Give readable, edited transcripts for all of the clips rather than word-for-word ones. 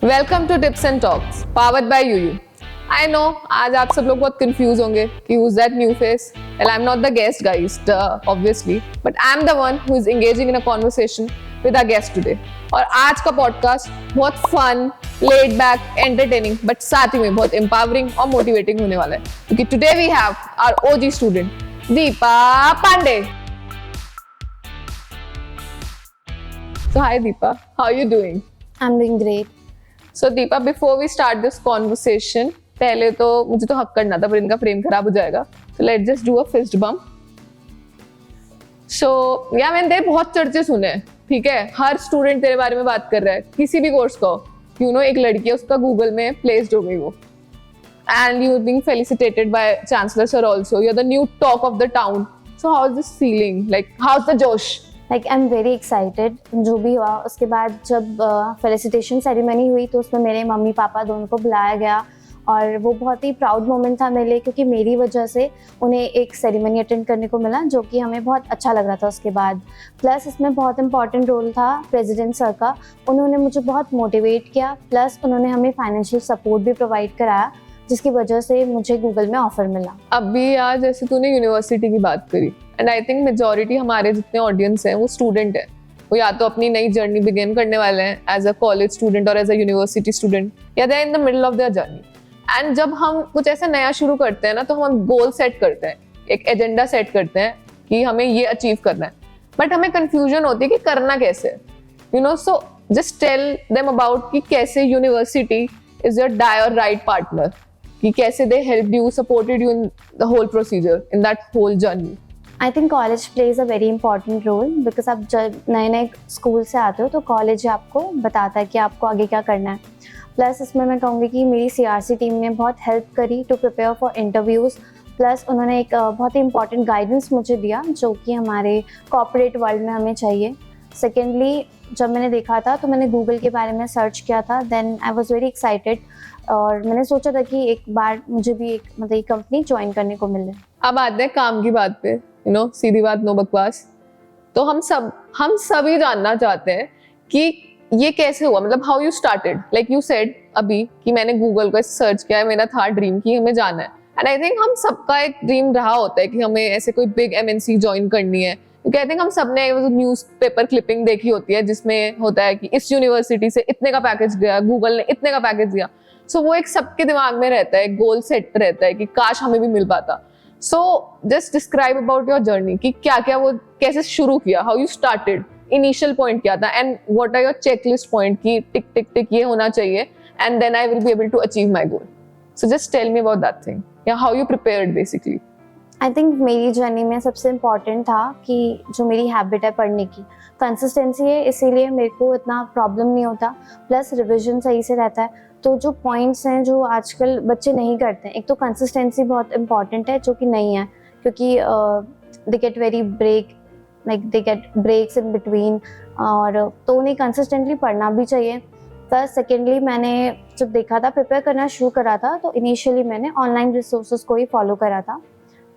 Welcome to tips and talks powered by UU. I know आज आप सब लोग बहुत कंफ्यूज होंगे कि who's that new face? Well, I'm not the guest, guys, obviously, but I'm the one who is engaging in a conversation with our guest today. और आज का पॉडकास्ट बहुत fun, laid back, entertaining, but साथ ही में बहुत empowering और motivating होने वाला है क्योंकि today we have our OG student Deepa Pandey. So hi Deepa, how are you doing? I'm doing great. So Deepa, before we start this conversation, पहले तो मुझे तो हक करना था पर इनका फ्रेम खराब हो जाएगा. So let's just do a fist bump. So यार मैंने बहुत चर्चे सुने हैं, ठीक है? हर स्टूडेंट तेरे बारे में बात कर रहा है, किसी भी कोर्स का हो. You know, एक लड़की है, उसका गूगल में प्लेस्ड हो गई वो. And you being felicitated by Chancellor Sir also. You're the new talk of the town. So how is this feeling? Like how's the जोश? Like I'm very excited. जो भी हुआ उसके बाद जब फेलिसिटेशन सेरेमनी हुई तो उसमें मेरे मम्मी पापा दोनों को बुलाया गया और वो बहुत ही प्राउड मोमेंट था मेरे लिए क्योंकि मेरी वजह से उन्हें एक सेरेमनी अटेंड करने को मिला जो कि हमें बहुत अच्छा लग रहा था. उसके बाद प्लस इसमें बहुत इंपॉर्टेंट रोल था प्रेसिडेंट सर का. उन्होंने मुझे बहुत मोटिवेट किया प्लस उन्होंने हमें फाइनेंशियल सपोर्ट भी प्रोवाइड कराया जिसकी वजह से मुझे गूगल में ऑफर मिला. अभी यार जैसे तूने यूनिवर्सिटी की बात करी एंड आई थिंक मेजॉरिटी हमारे जितने ऑडियंस हैं वो स्टूडेंट है. वो या तो अपनी नई जर्नी बिगिन करने वाले हैं एज अ कॉलेज स्टूडेंट और एज अ यूनिवर्सिटी स्टूडेंट या they are in the middle of their journey. And जब हम कुछ ऐसा नया शुरू करते हैं ना तो हम गोल सेट करते हैं, एक एजेंडा सेट करते हैं कि हमें ये अचीव करना है. बट हमें कंफ्यूजन होती है कि करना कैसे है. You know, so just tell them about कि कैसे यूनिवर्सिटी इज योर डाई और राइट पार्टनर, कि कैसे they help you, supported you in the whole procedure, in that whole journey. I think college plays a very important role because आप जब नए नए school से आते हो तो कॉलेज आपको बताता है कि आपको आगे क्या करना है. प्लस इसमें मैं कहूँगी कि मेरी CRC टीम ने बहुत हेल्प करी to prepare for interviews. Plus उन्होंने एक बहुत ही इंपॉर्टेंट गाइडेंस मुझे दिया जो कि हमारे कॉर्पोरेट वर्ल्ड में हमें चाहिए. सेकेंडली जब मैंने देखा था तो मैंने गूगल के बारे में सर्च किया था. Then I was very excited और मैंने सोचा था कि एक बार मुझे भी एक मतलब ये कंपनी ज्वाइन करने को मिले. अब आते हैं काम की बात पे. यू नो, सीधी बात, नो बकवास. तो हम सभी जानना चाहते हैं कि ये कैसे हुआ, मतलब how you started. Like you said अभी कि मैंने गूगल को सर्च किया है, मेरा था ड्रीम कि हमें जाना है. एंड आई थिंक हम सबका एक ड्रीम रहा होता है कि हमें ऐसे कोई बिग MNC ज्वाइन करनी है. क्योंकि आई थिंक हम सबने न्यूज पेपर क्लिपिंग देखी होती है जिसमें होता है कि इस यूनिवर्सिटी से इतने का पैकेज गया, गूगल ने इतने का पैकेज दिया. सो वो एक सबके दिमाग में रहता है, गोल सेट रहता है कि काश हमें भी मिल पाता. So just describe about your journey कि क्या क्या वो कैसे शुरू किया, how you started, initial point क्या था and what are your checklist point कि टिक टिक टिक ये होना चाहिए and then I will be able to achieve my goal. So just tell me about that thing या how you prepared basically. I think मेरी जर्नी में सबसे important था कि जो मेरी हैबिट है पढ़ने की, कंसिस्टेंसी है, इसीलिए मेरे को इतना प्रॉब्लम नहीं होता. प्लस रिविजन सही से रहता है. तो जो पॉइंट्स हैं जो आजकल बच्चे नहीं करते हैं, एक तो कंसिस्टेंसी बहुत इंपॉर्टेंट है जो कि नहीं है क्योंकि they get very break, like they get breaks in between. और तो उन्हें कंसिस्टेंटली पढ़ना भी चाहिए. प्लस सेकेंडली मैंने जब देखा था प्रिपेयर करना शुरू करा था तो इनिशियली मैंने ऑनलाइन रिसोर्सेज को ही फॉलो करा था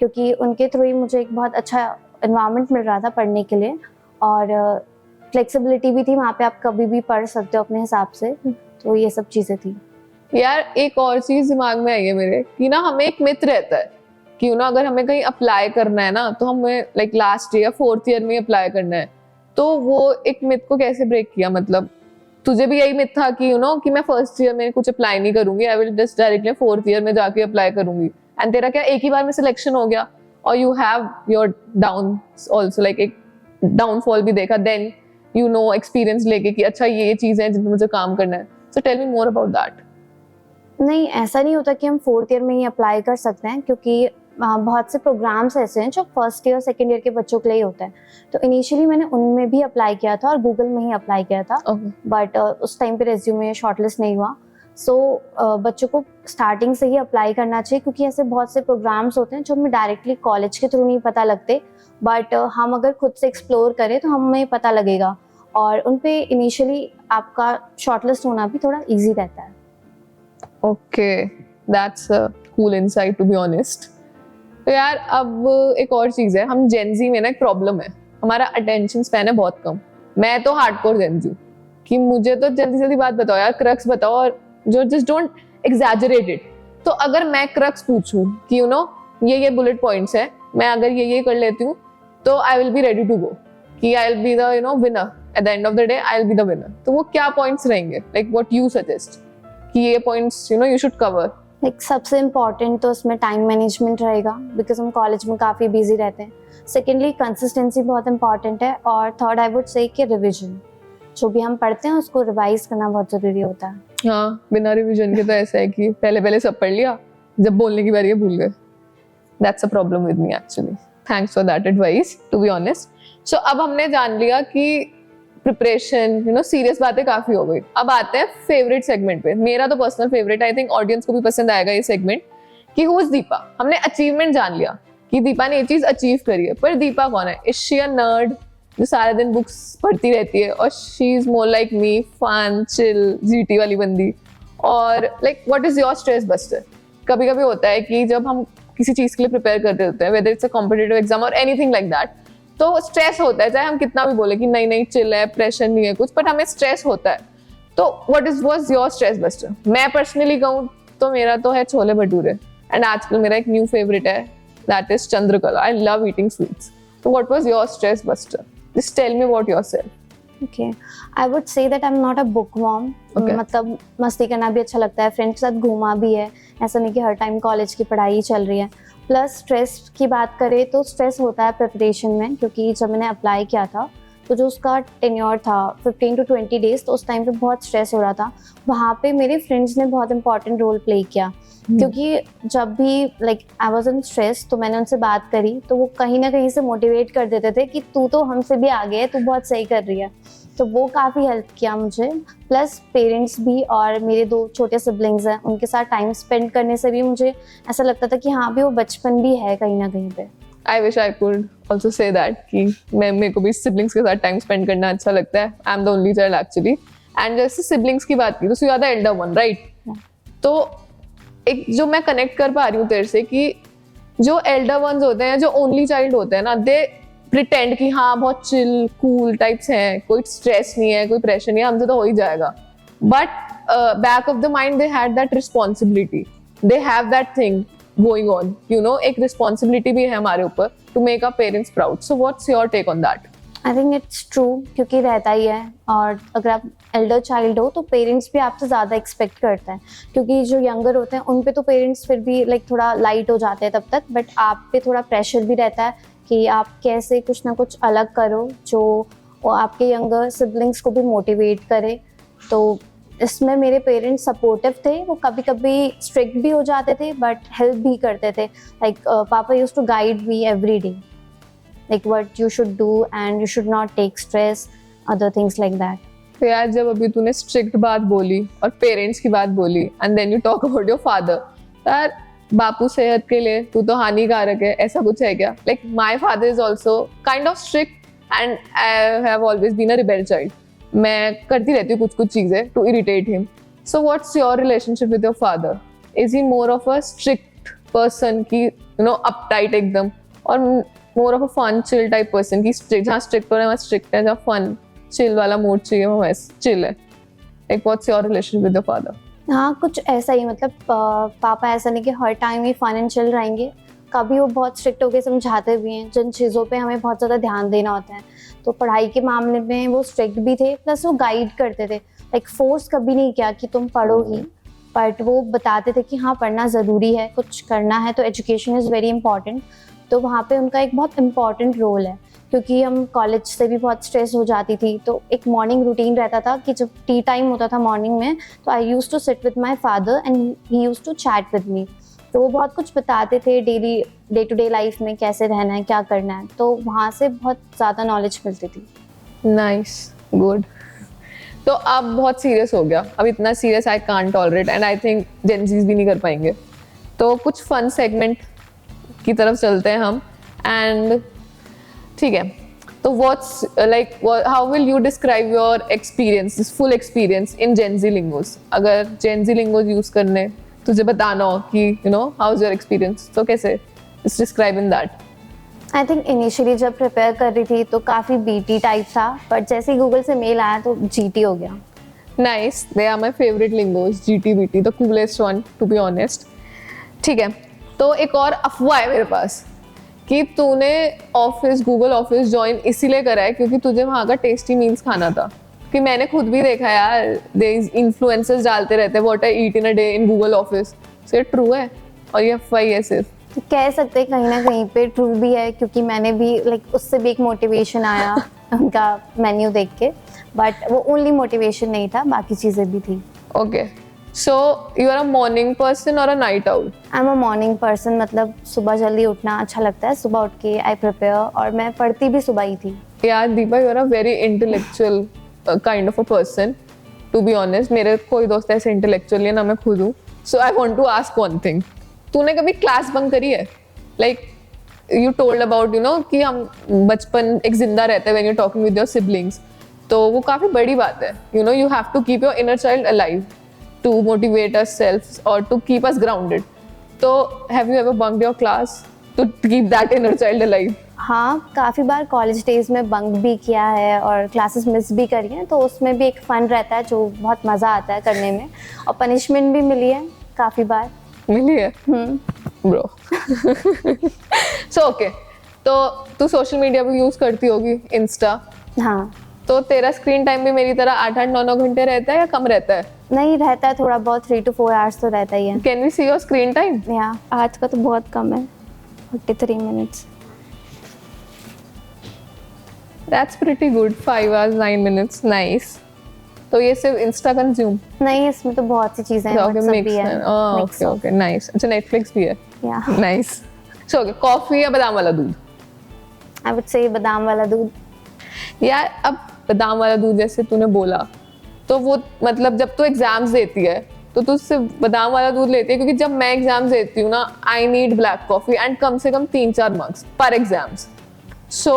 क्योंकि उनके थ्रू ही मुझे एक बहुत अच्छा एनवायरनमेंट मिल रहा था पढ़ने के लिए और फ्लेक्सिबिलिटी भी थी. वहाँ पे आप कभी भी पढ़ सकते हो अपने हिसाब से. तो ये सब चीज़ें थी. यार एक और चीज दिमाग में आई है मेरे कि ना हमें एक मिथ रहता है कि ना अगर हमें कहीं अप्लाई करना है ना तो हमें लाइक लास्ट ईयर या 4th ईयर में अप्लाई करना है. तो वो एक मिथ को कैसे ब्रेक किया, मतलब तुझे भी यही मिथ था कि यू नो कि मैं 1st ईयर में कुछ अप्लाई नहीं करूंगी, I will just directly 4th year में जाके अप्लाई करूंगी. एंड तेरा क्या एक ही बार में सिलेक्शन हो गया और you have your down also, like एक डाउनफॉल भी देखा, देन यू नो एक्सपीरियंस लेके कि अच्छा ये चीजें हैं जिनमें मुझे काम करना है. So tell me more about that. नहीं, ऐसा नहीं होता कि हम 4th ईयर में ही अप्लाई कर सकते हैं क्योंकि बहुत से प्रोग्राम्स ऐसे हैं जो 1st ईयर 2nd ईयर के बच्चों के लिए होता है. तो इनिशियली मैंने उनमें भी अप्लाई किया था और गूगल में ही अप्लाई किया था. बट उस टाइम पे रेज्यूमे शॉर्टलिस्ट नहीं हुआ. सो बच्चों को स्टार्टिंग से ही अप्लाई करना चाहिए क्योंकि ऐसे बहुत से प्रोग्राम्स होते हैं जो हमें डायरेक्टली कॉलेज के थ्रू नहीं पता लगते. बट हम अगर खुद से एक्सप्लोर करें तो हमें पता लगेगा और उन पे इनिशियली आपका शॉर्टलिस्ट होना भी थोड़ा ईजी रहता है. Okay, that's a cool insight to be honest. तो यार अब एक और चीज है, हम जेन जी में ना एक प्रॉब्लम है, हमारा अटेंशन स्पैन है बहुत कम. मैं तो हार्डकोर जेन जी. कि मुझे तो जल्दी जल्दी बात बताओ यार, क्रक्स बताओ, और जो जस्ट डोंट एग्जैजरेट इट। तो अगर मैं क्रक्स पूछूं कि यू नो ये बुलेट पॉइंट्स है, मैं अगर ये कर लेती हूँ तो I will be ready to go, कि I will be the you know winner at the end of the day, I will be the winner. तो वो क्या पॉइंट्स रहेंगे, लाइक व्हाट यू सजेस्ट कि ये points you know you should cover? Like सबसे important तो उसमें time management रहेगा, बिकॉज हम कॉलेज में काफ़ी बिजी रहते हैं। सेकेंडली कंसिस्टेंसी बहुत इंपॉर्टेंट है, और थर्ड आई वुड से कि रिविजन, जो भी हम पढ़ते हैं उसको रिवाइज करना बहुत ज़रूरी होता है। हाँ, बिना रिविजन के तो ऐसा है कि पहले सब पढ़ लिया, जब बोलने की बारी है भूल गए। That's a problem with me actually. Thanks for that advice, to be honest. So अब हमने जान लिया कि प्रिपरेशन, यू नो सीरियस बातें काफी हो गई। अब आते हैं फेवरेट सेगमेंट पे। मेरा तो personal favourite, I think audience को भी पसंद आएगा ये सेगमेंट, कि हु इज दीपा। हमने अचीवमेंट जान लिया कि दीपा ने ये चीज अचीव करी है, पर दीपा कौन है? इज शी अ नर्ड जो सारा दिन बुक्स पढ़ती रहती है, और she is more like me, fun, chill, GT वाली बंदी? और like what is your stress buster? कभी कभी होता है कि जब हम किसी चीज के लिए प्रिपेयर कर रहे होते हैं, whether it's a competitive exam और एनीथिंग लाइक दैट, तो स्ट्रेस होता है, चाहे हम कितना भी बोले कि नहीं चिल है, प्रेशर नहीं है कुछ, बट हमें स्ट्रेस होता है। तो what was your stress buster? मैं पर्सनली कहूँ तो मेरा तो है छोले भटूरे, एंड आजकल मेरा एक न्यू फेवरेट है, that is Chandrakala. I love eating sweets. तो what was your stress buster? Just tell me about yourself. Okay, I would say that I am not a book worm. मतलब मस्ती करना भी अच्छा लगता है, फ्रेंड्स के साथ घूमा भी है, ऐसा नहीं कि हर टाइम कॉलेज की पढ़ाई चल रही है। प्लस स्ट्रेस की बात करें तो स्ट्रेस होता है प्रिपरेशन में, क्योंकि जब मैंने अप्लाई किया था तो जो उसका टेन्योर था 15 to 20 डेज, तो उस टाइम पे बहुत स्ट्रेस हो रहा था। वहाँ पे मेरे फ्रेंड्स ने बहुत इंपॉर्टेंट रोल प्ले किया, क्योंकि जब भी like I was in stress तो मैंने उनसे बात करी, तो वो कहीं ना कहीं से मोटिवेट कर देते थे कि तू तो हमसे भी आगे है, तू बहुत सही कर रही है। तो वो काफ़ी हेल्प किया मुझे। प्लस पेरेंट्स भी, और मेरे 2 छोटे सिबलिंग्स हैं, उनके साथ टाइम स्पेंड करने से भी मुझे ऐसा लगता था कि हाँ भी वो बचपन भी है कहीं ना कहीं पे। I wish I could also say that कि मेरे को भी सिबलिंग्स के साथ टाइम स्पेंड करना अच्छा लगता है। I am the only child actually, and जैसे सिबलिंग्स की बात की तो you are the elder one, right? तो एक जो मैं कनेक्ट कर पा रही हूँ तेरे से, कि जो एल्डर वंस होते हैं, जो ओनली चाइल्ड होते हैं ना, दे प्रिटेंड कि हाँ बहुत चिल कूल टाइप्स हैं, कोई स्ट्रेस नहीं है, कोई प्रेशर नहीं है, हमसे तो हो ही जाएगा। But back of the mind they had that responsibility, they have that thing going on, you know, एक रिस्पॉन्सिबिलिटी भी है हमारे ऊपर to make our parents proud. So what's your take on that? I think it's true, क्योंकि रहता ही है। और अगर आप एल्डर चाइल्ड हो तो पेरेंट्स भी आपसे ज़्यादा एक्सपेक्ट करते हैं, क्योंकि जो यंगर होते हैं उन पे तो पेरेंट्स फिर भी लाइक थोड़ा लाइट हो जाते हैं तब तक, बट आप पे थोड़ा प्रेशर भी रहता है कि आप कैसे कुछ ना कुछ अलग करो जो आपके यंगर सिबलिंग्स को भी मोटिवेट करे। तो इसमें मेरे पेरेंट्स सपोर्टिव थे, वो कभी कभी स्ट्रिक्ट भी हो जाते थे बट हेल्प भी करते थे। लाइक पापा used to guide me every day, like what you should do and you should not take stress, other things like that. तो यार जब अभी तूने स्ट्रिक्ट बात बोली और पेरेंट्स की बात बोली, and then you talk about your father, यार बापू सेहत के लिए तू तो हानिकारक है, ऐसा कुछ है क्या? Like my father is also kind of strict, and I have always been a rebel child. मैं करती रहती हूँ कुछ चीजें to irritate him. So what's your relationship with your father? Is he more of a strict person की you know uptight एकदम, और more of a fun chill type person की जहाँ स्ट्रिक्ट हो रहे हैं वहाँ स्ट्रिक्ट है, जहाँ फन चिल वाला मूड चाहिए वहाँ चिल है? Like what's your relation with your father? हाँ, कुछ ऐसा ही। मतलब पापा ऐसा नहीं कि हर टाइम ही फन एंड चिल रहेंगे, कभी वो बहुत स्ट्रिक्ट होकर समझाते भी हैं जिन चीज़ों पे हमें बहुत ज़्यादा ध्यान देना होता है। तो पढ़ाई के मामले में वो स्ट्रिक्ट भी थे, प्लस वो गाइड करते थे। लाइक फोर्स कभी नहीं किया कि तुम पढ़ो ही, बट वो बताते थे कि हाँ पढ़ना ज़रूरी है, कुछ करना है तो एजुकेशन इज़ वेरी इंपॉर्टेंट। तो वहाँ पे उनका एक बहुत इंपॉर्टेंट रोल है, क्योंकि हम कॉलेज से भी बहुत स्ट्रेस हो जाती थी। तो एक मॉर्निंग रूटीन रहता था कि जब टी टाइम होता था मॉर्निंग में, तो I used to sit with my father and he used to chat with me. तो वो बहुत कुछ बताते थे daily day to day life में कैसे रहना है, क्या करना है। तो वहाँ से बहुत ज़्यादा नॉलेज मिलती थी। Nice, good. तो अब बहुत सीरियस हो गया, अब इतना serious I can't tolerate, and I think Gen Zs भी नहीं कर पाएंगे। तो कुछ फन सेगमेंट की तरफ चलते हैं हम, एंड ठीक है। तो what's like how will you describe your experience, this full experience in gen Z lingos? अगर जेनजी लिंगोस यूज करने तुझे बताना हो कि you know how is your experience, तो कैसे describe in that? I think initially जब प्रिपेयर कर रही थी तो काफ़ी बीटी टाइप था, बट जैसे ही गूगल से मेल आया तो जीटी हो गया। Nice, they are my favorite lingos, GTBT, the coolest one to be honest. ठीक है, तो एक और अफवाह है मेरे पास कि तूने ऑफिस गूगल ऑफिस ज्वाइन इसीलिए करा है क्योंकि तुझे वहाँ का टेस्टी मील्स खाना था। कि मैंने खुद भी देखा यार, दे इन्फ्लुएंसर्स डालते रहते हैं what I eat in a day in Google office. So ये ट्रू है और ये अफवाह ही है सिर्फ? तो कह सकते हैं कहीं ना कहीं पे ट्रू भी है, क्योंकि मैंने भी लाइक उससे भी एक मोटिवेशन आया उनका मेन्यू देख के, बट वो ओनली मोटिवेशन नहीं था, बाकी चीज़ें भी थी। Okay, so you are a morning person और a night owl? I am a morning person, मतलब सुबह जल्दी उठना अच्छा लगता है, सुबह उठ के आई प्रिपेयर, और मैं पढ़ती भी सुबह ही थी। यार Deepa, you are a very intellectual kind of a person to be honest. मेरे कोई दोस्त ऐसे इंटेलेक्चुअल है ना, मैं खुद हूँ। So I want to ask one thing, तूने कभी क्लास बंक करी है? Like you told about you know कि हम बचपन एक जिंदा रहता है when you talking with your siblings, तो वो काफी बड़ी बात है। You know you have to keep your inner child alive to motivate us self और टू कीप अस ग्राउंडेड। तो have you ever bunked your class to keep that inner child alive? हाँ, काफ़ी बार कॉलेज डेज में bunk भी किया है और classes miss भी करी हैं, तो उसमें भी एक फ़न रहता है जो बहुत मज़ा आता है करने में, और पनिशमेंट भी मिली है काफ़ी बार। मिली है ब्रो? सो ओके, तो तू सोशल मीडिया भी यूज करती होगी, इंस्टा? हाँ। तो तेरा स्क्रीन टाइम भी मेरी तरह 8-8 9-9 घंटे रहता है या कम रहता है? नहीं, रहता है थोड़ा बहुत, 3 to 4 आवर्स तो रहता ही है। Can we see your screen time? या आज का तो बहुत कम है, 43 minutes. That's pretty good, 5 hours 9 minutes, nice. तो ये सिर्फ इंस्टा कंज्यूम? नहीं, इसमें तो बहुत सी चीज़ें हैं, ओके, WhatsApp भी है। Okay okay, nice. अच्छा, नेटफ्लिक्स भी है? या नाइस। सो ओके, कॉफी या बादाम वाला दूध? आई वुड से बादाम वाला दूध। यार अब बादाम वाला दूध जैसे तूने बोला, तो वो मतलब जब तू एग्जाम्स देती है तो तू सिर्फ बादाम वाला दूध लेती है? क्योंकि जब मैं एग्जाम्स देती हूँ ना, I need black coffee and come से कम 3-4 मग्स पर एग्जाम्स। सो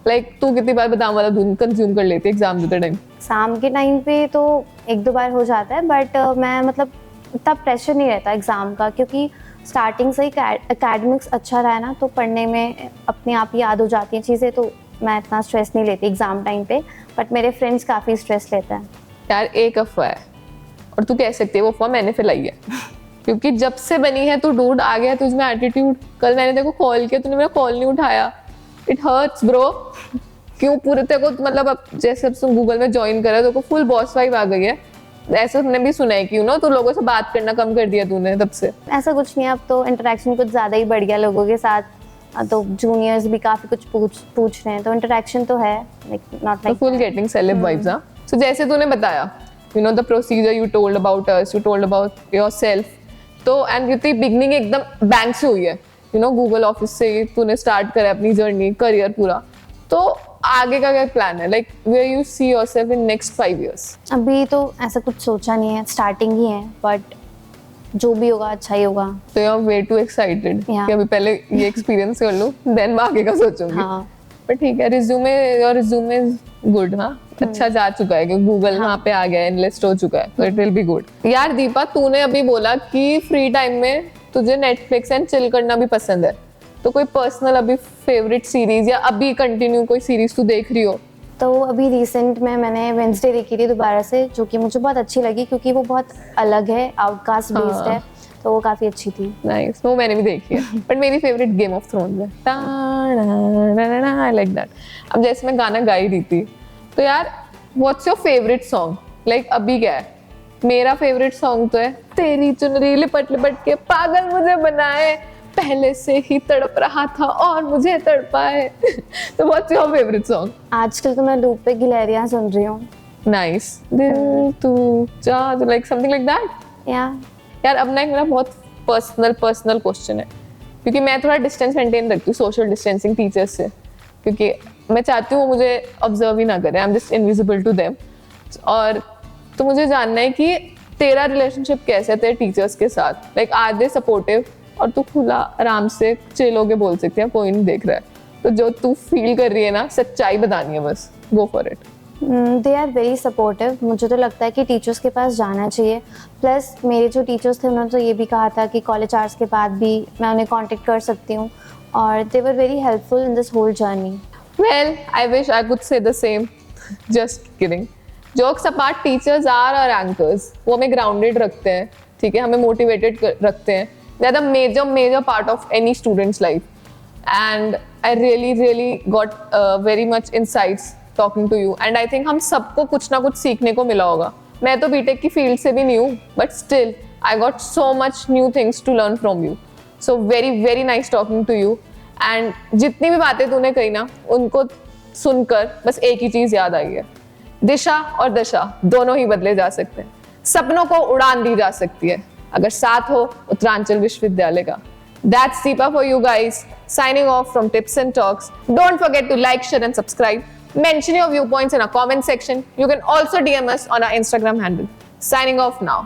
लाइक तू कितनी बार बादाम वाला दूध कंज्यूम कर लेती है एग्जाम देते टाइम? शाम के टाइम पे तो 1-2 बार हो जाता है, बट मैं मतलब इतना प्रेशर नहीं रहता एग्ज़ाम का, क्योंकि स्टार्टिंग से ही एकेडमिक्स अच्छा रहा है ना, तो पढ़ने में अपने आप याद हो जाती हैं चीज़ें, तो मैं इतना स्ट्रेस नहीं लेती एग्ज़ाम टाइम पे। बट मेरे फ्रेंड्स काफ़ी स्ट्रेस लेते हैं। यार एक अफवाह है और तू कह सकती है वो अफवाह मैंने फैलाई है, क्योंकि जब से बनी है तू डूड आ गया तुझमें एटीट्यूड। कल मैंने तेरे को कॉल किया, तूने मेरा कॉल नहीं उठाया। It hurts bro. क्यों पूरे तेरे को मतलब अब जैसे अब तुम गूगल में ज्वाइन करा तो फुल बॉस वाइब आ गई है। ऐसा तुमने भी सुना है कि यू नो, तो लोगों से बात करना कम कर दिया तूने तब से? ऐसा कुछ नहीं है, अब तो इंटरेक्शन कुछ ज़्यादा ही बढ़ गया लोगों के साथ, तो जूनियर्स भी काफ़ी कुछ पूछ रहे हैं, तो इंटरेक्शन तो है, like not like full getting celeb vibes. हाँ, सो जैसे तूने बताया you know the procedure you told about us, you told about yourself, तो एंड तेरी बिगनिंग एकदम बैंक से हुई है, यू नो गूगल ऑफिस से तूने स्टार्ट करा अपनी जर्नी, करियर पूरा। तो आगे का क्या प्लान है? Like where you see yourself in next 5 years? अभी तो ऐसा कुछ सोचा नहीं है, स्टार्टिंग ही है, बट जो भी होगा अच्छा ही होगा। तो you are way too excited कि अभी पहले ये एक्सपीरियंस कर लूं, देन मैं आगे का सोचूंगी। हाँ। पर ठीक है, रिज्यूमे और रिज्यूमे इज गुड। हाँ, अच्छा जा चुका है कि गूगल वहाँ पे आ गया, एनलिस्ट हो चुका है, तो इट विल बी गुड। यार दीपा, तूने अभी बोला कि फ्री टाइम में तुझे नेटफ्लिक्स एंड चिल करना भी पसंद है, तो कोई पर्सनल अभी फेवरेट सीरीज या अभी कंटिन्यू कोई सीरीज तू देख रही हो? तो अभी रिसेंट में मैंने वेंसडे देखी थी दोबारा से, जो कि मुझे बहुत अच्छी लगी, क्योंकि वो बहुत अलग है, आउटकास्ट बेस्ड है, तो वो काफ़ी अच्छी थी। नाइस, वो मैंने भी देखी है, बट मेरी फेवरेट गेम ऑफ थ्रोन्स है। I like that. अब जैसे मैं गाना गा ही रही थी, तो यार what's your favourite song? Like अभी क्या है? मेरा फेवरेट सॉन्ग तो है तेरी चुनरी लिपट लिपट के पागल मुझे बनाए, पहले से ही तड़प रहा था और मुझे तड़पाए। तो व्हाट्स योर फेवरेट सॉन्ग? आजकल तो मैं लूप पे गिलहरियां सुन रही हूँ। नाइस, दिल तू जा, लाइक समथिंग लाइक दैट। यार अब ना एक मेरा बहुत पर्सनल क्वेश्चन है, क्योंकि मैं थोड़ा डिस्टेंस मेंटेन रखती हूँ, सोशल डिस्टेंसिंग टीचर्स से, क्योंकि मैं चाहती हूँ मुझे ऑब्जर्व ही ना करें, I am just invisible to them. और तो मुझे जानना है कि तेरा रिलेशनशिप कैसा है तेरे टीचर्स के साथ? Like are they supportive? और तू खुला आराम से चिल होके बोल सकती है, कोई नहीं देख रहा है, तो जो तू फील कर रही है ना, सच्चाई बतानी है बस, go for it. They are very supportive. मुझे तो लगता है कि टीचर्स के पास जाना चाहिए। प्लस मेरे जो टीचर्स थे उन्होंने तो ये भी कहा था कि कॉलेज आवर्स के बाद भी मैं उन्हें कांटेक्ट कर सकती हूँ, और they were very helpful in this whole journey. Well, I wish I could say the same. Just kidding. Jokes apart, teachers are our anchors. वो हमें grounded रखते हैं, ठीक है, हमें motivated रखते हैं. They are the major part of any student's life. And I really got very much insights talking to you. And I think हम सबको कुछ ना कुछ सीखने को मिला होगा. मैं तो बीटेक की फील्ड से भी नहीं हूँ, but still I got so much new things to learn from you. So very nice talking to you. And जितनी भी बातें तूने कही ना, उनको सुनकर बस एक ही चीज याद आई है, दिशा और दशा दोनों ही बदले जा सकते हैं, सपनों को उड़ान दी जा सकती है अगर साथ हो उत्तरांचल विश्वविद्यालय का. That's Deepa for you guys, signing off from Tips and Talks. Don't forget to like, share and subscribe. Mention your viewpoints in our comment section. You can also DM us on our Instagram handle. Signing off now.